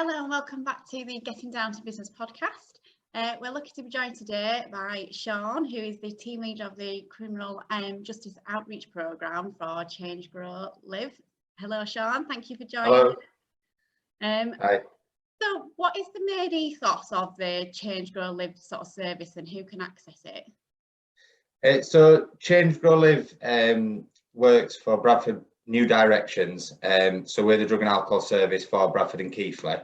Hello and welcome back to the Getting Down to Business podcast. We're lucky to be joined today by Sean, who is the team leader of the Criminal Justice Outreach Programme for Change, Grow, Live. Hello Sean, thank you for joining. Hello. Hi. So what is the main ethos of the Change, Grow, Live sort of service and who can access it? So Change, Grow, Live works for Bradford New Directions. So we're the drug and alcohol service for Bradford and Keighley.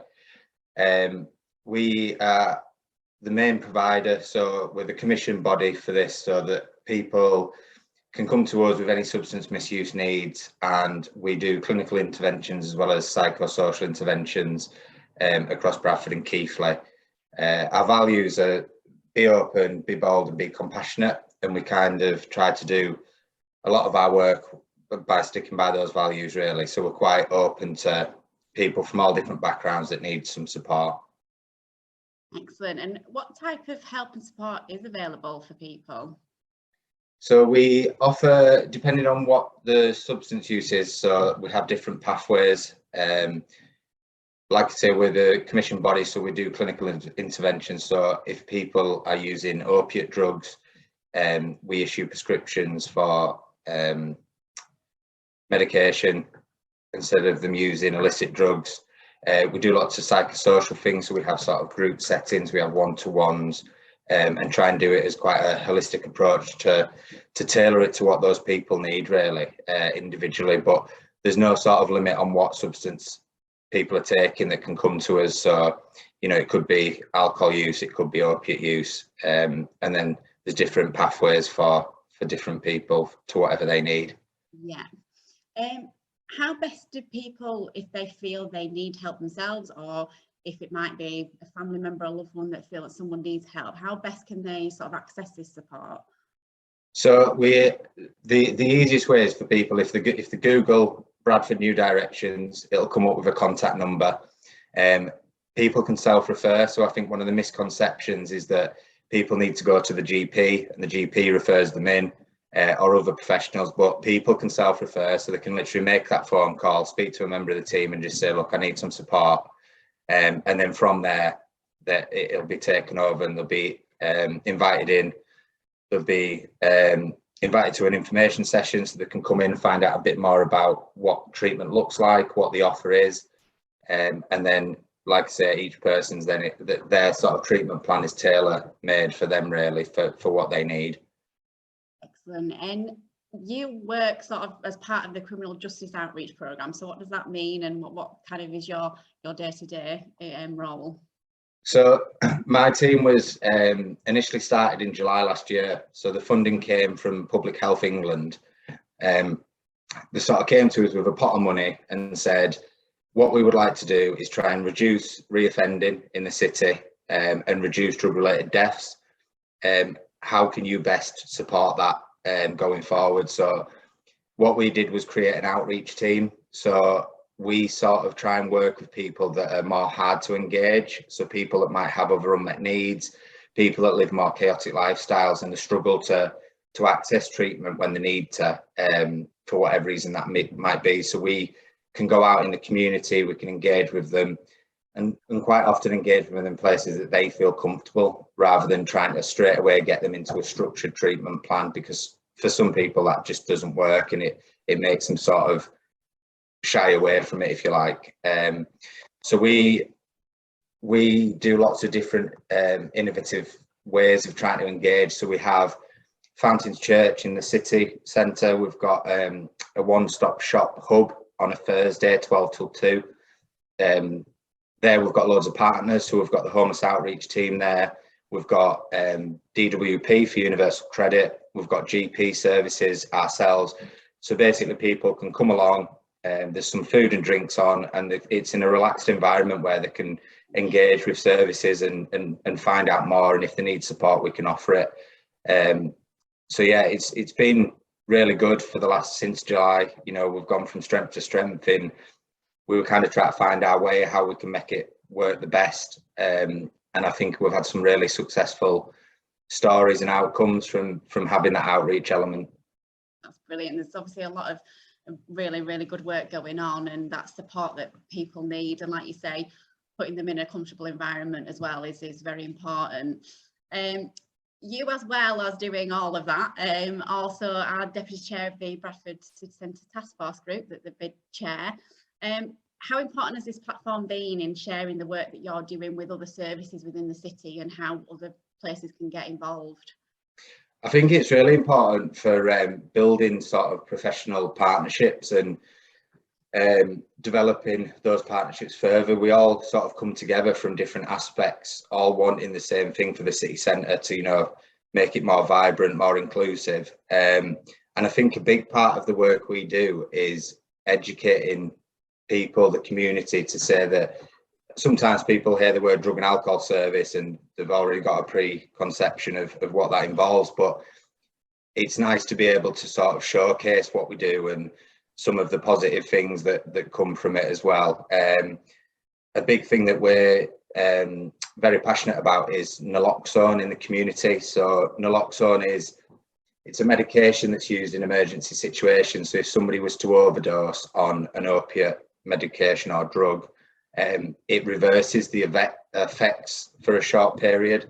We are the main provider, so we're the commission body for this, so that people can come to us with any substance misuse needs, and we do clinical interventions as well as psychosocial interventions across Bradford and Keighley. Our values are be open, be bold and be compassionate, and we kind of try to do a lot of our work by sticking by those values really. So we're quite open to people from all different backgrounds that need some support. Excellent. And what type of help and support is available for people? So we offer, depending on what the substance use is, so we have different pathways. Like I say, we're the commission body, so we do clinical interventions. So if people are using opiate drugs, we issue prescriptions for medication instead of them using illicit drugs. We do lots of psychosocial things, so we have sort of group settings, we have one-to-ones, and try and do it as quite a holistic approach to tailor it to what those people need really, individually. But there's no sort of limit on what substance people are taking that can come to us. So, you know, it could be alcohol use, it could be opiate use, and then there's different pathways for different people to whatever they need. Yeah. How best do people, if they feel they need help themselves, or if it might be a family member or loved one that feel that someone needs help, how best can they sort of access this support? So the easiest way is for people, if they Google Bradford New Directions, it'll come up with a contact number. People can self-refer. So I think one of the misconceptions is that people need to go to the GP and the GP refers them in, or other professionals, but people can self-refer, so they can literally make that phone call, speak to a member of the team and just say, look, I need some support. And then from there, it'll be taken over and they'll be invited in. They'll be invited to an information session so they can come in and find out a bit more about what treatment looks like, what the offer is. And then, like I say, each person's then, their sort of treatment plan is tailor-made for them really, for what they need. Excellent. And you work sort of as part of the Criminal Justice Outreach Programme. So what does that mean, and what kind of is your day-to-day role? So my team was initially started in July last year. So the funding came from Public Health England. They sort of came to us with a pot of money and said, what we would like to do is try and reduce reoffending in the city and reduce drug-related deaths. How can you best support that going forward? So what we did was create an outreach team. So we sort of try and work with people that are more hard to engage. So people that might have other unmet needs, people that live more chaotic lifestyles and they struggle to access treatment when they need to, for whatever reason that might be. So we can go out in the community, we can engage with them, and quite often engage with them in places that they feel comfortable, rather than trying to straight away get them into a structured treatment plan, because for some people that just doesn't work and it makes them sort of shy away from it, if you like. So we do lots of different innovative ways of trying to engage. So we have Fountains Church in the city centre. We've got a one-stop shop hub on a Thursday, 12 till 2. There we've got loads of partners. So we've got the homeless outreach team there. We've got DWP for Universal Credit. We've got GP services ourselves. So basically people can come along, there's some food and drinks on, and it's in a relaxed environment where they can engage with services and find out more. And if they need support, we can offer it. So yeah, it's been really good for the since July. You know, we've gone from strength to strength in. We were kind of trying to find our way, how we can make it work the best. And I think we've had some really successful stories and outcomes from having that outreach element. That's brilliant. There's obviously a lot of really, really good work going on, and that support that people need. And like you say, putting them in a comfortable environment as well is very important. You, as well as doing all of that, also are Deputy Chair of the Bradford City Centre Task Force Group, the BID Chair. How important has this platform been in sharing the work that you're doing with other services within the city and how other places can get involved? I think it's really important for building sort of professional partnerships and developing those partnerships further. We all sort of come together from different aspects, all wanting the same thing for the city centre to, you know, make it more vibrant, more inclusive. And I think a big part of the work we do is educating people, the community, to say that sometimes people hear the word drug and alcohol service and they've already got a preconception of what that involves, but it's nice to be able to sort of showcase what we do and some of the positive things that come from it as well. A big thing that we're very passionate about is naloxone in the community. So naloxone it's a medication that's used in emergency situations. So if somebody was to overdose on an opiate medication or drug, it reverses the effects for a short period.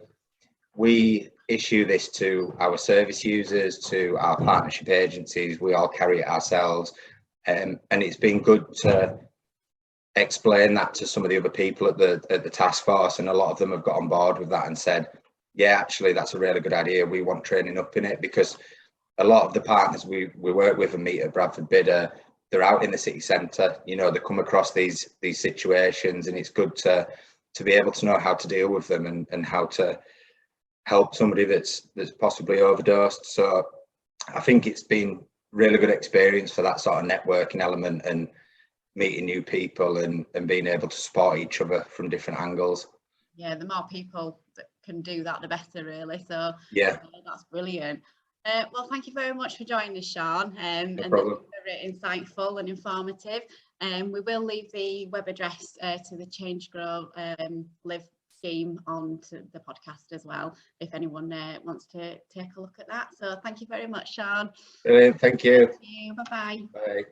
We issue this to our service users, to our partnership agencies. We all carry it ourselves. And it's been good to explain that to some of the other people at the task force, and a lot of them have got on board with that and said, yeah, actually that's a really good idea, we want training up in it, because a lot of the partners we work with and meet at Bradford Bidder, they're out in the city centre, you know, they come across these situations, and it's good to be able to know how to deal with them and how to help somebody that's possibly overdosed. So I think it's been really good experience for that sort of networking element and meeting new people and being able to support each other from different angles. Yeah, the more people that can do that, the better, really. So yeah, that's brilliant. Well, thank you very much for joining us, Sean. No problem. Very insightful and informative. We will leave the web address to the Change Grow Live scheme on to the podcast as well, if anyone wants to take a look at that. So thank you very much, Sean. Brilliant, thank you. Thank you. Bye-bye. Bye.